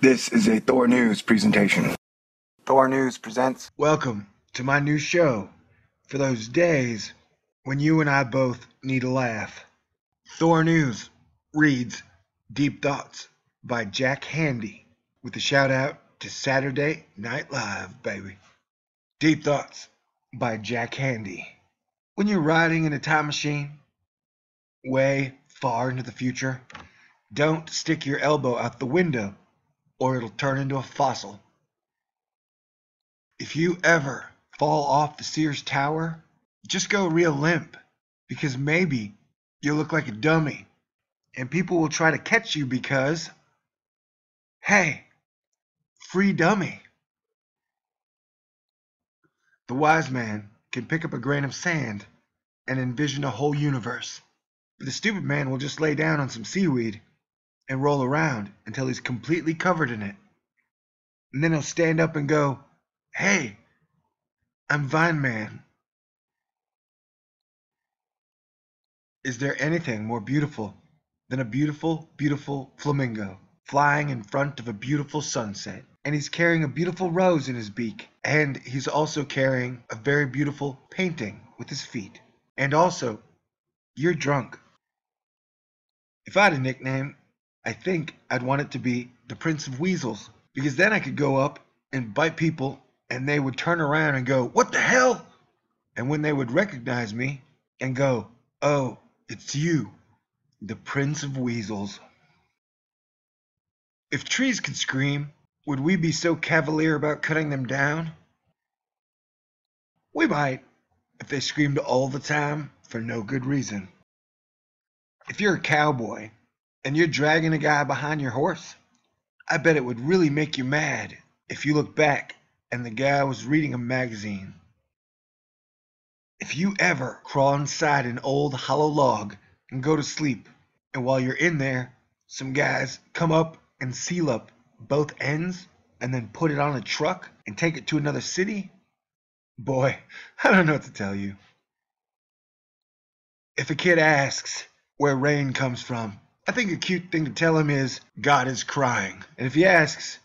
This is a THOR News presentation. THOR News presents... Welcome to my new show for those days when you and I both need a laugh. THOR News reads Deep Thoughts by Jack Handey with a shout out to Saturday Night Live, baby. Deep Thoughts by Jack Handey. When you're riding in a time machine way far into the future, don't stick your elbow out the window or it'll turn into a fossil. If you ever fall off the Sears Tower, just go real limp, because maybe you'll look like a dummy, and people will try to catch you because, hey, free dummy. The wise man can pick up a grain of sand and envision a whole universe, but the stupid man will just lay down on some seaweed and roll around until he's completely covered in it. And then he'll stand up and go, hey, I'm Vine Man. Is there anything more beautiful than a beautiful, beautiful flamingo flying in front of a beautiful sunset? And he's carrying a beautiful rose in his beak. And he's also carrying a very beautiful painting with his feet. And also, you're drunk. If I had a nickname, I think I'd want it to be the Prince of Weasels, because then I could go up and bite people and they would turn around and go, what the hell? And when they would recognize me and go, oh, it's you, the Prince of Weasels. If trees could scream, would we be so cavalier about cutting them down? We might, if they screamed all the time for no good reason. If you're a cowboy and you're dragging a guy behind your horse, I bet it would really make you mad if you look back and the guy was reading a magazine. If you ever crawl inside an old hollow log and go to sleep, and while you're in there, some guys come up and seal up both ends and then put it on a truck and take it to another city, boy, I don't know what to tell you. If a kid asks where rain comes from, I think a cute thing to tell him is, God is crying. And if he asks,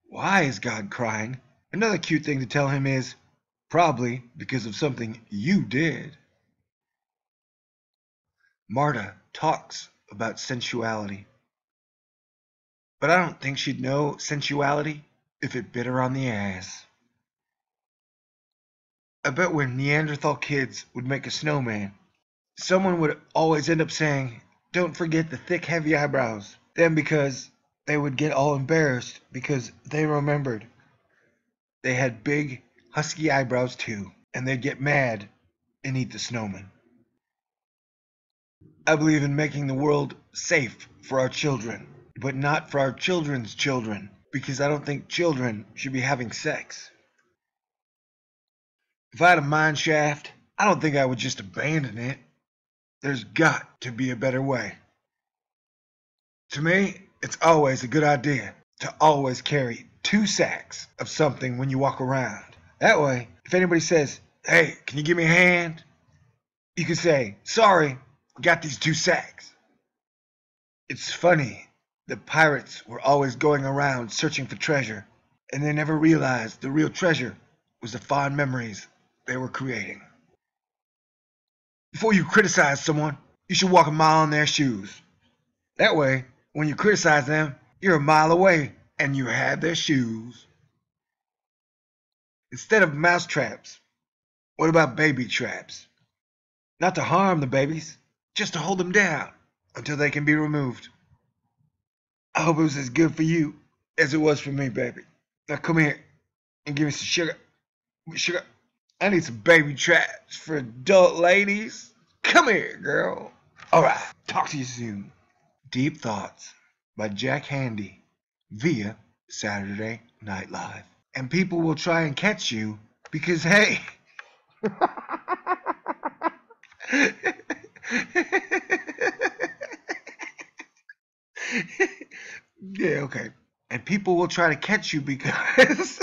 why is God crying? Another cute thing to tell him is, probably because of something you did. Marta talks about sensuality, but I don't think she'd know sensuality if it bit her on the ass. I bet when Neanderthal kids would make a snowman, someone would always end up saying, don't forget the thick, heavy eyebrows. Then because they would get all embarrassed because they remembered they had big, husky eyebrows too, and they'd get mad and eat the snowman. I believe in making the world safe for our children, but not for our children's children, because I don't think children should be having sex. If I had a mineshaft, I don't think I would just abandon it. There's got to be a better way. To me, it's always a good idea to always carry 2 sacks of something when you walk around. That way, if anybody says, hey, can you give me a hand? You can say, sorry, I got these 2 sacks. It's funny that pirates were always going around searching for treasure, and they never realized the real treasure was the fond memories they were creating. Before you criticize someone, you should walk a mile in their shoes. That way, when you criticize them, you're a mile away and you have their shoes. Instead of mouse traps, what about baby traps? Not to harm the babies, just to hold them down until they can be removed. I hope it was as good for you as it was for me, baby. Now come here and give me some sugar. Sugar. I need some baby traps for adult ladies. Come here, girl. All right, talk to you soon. Deep Thoughts by Jack Handey via Saturday Night Live. And people will try and catch you because, hey, yeah, okay. And people will try to catch you because